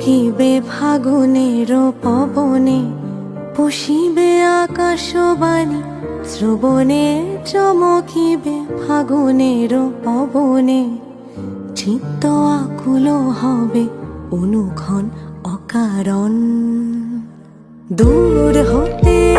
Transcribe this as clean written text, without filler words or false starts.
চমকিবে ফাগুনের পবনে, পুষিবে আকাশবাণী শ্রবণে, চমকিবে ফাগুনের পবনে। চিত্ত আকুল হবে অনুক্ষণ অকারণ, দূর হতে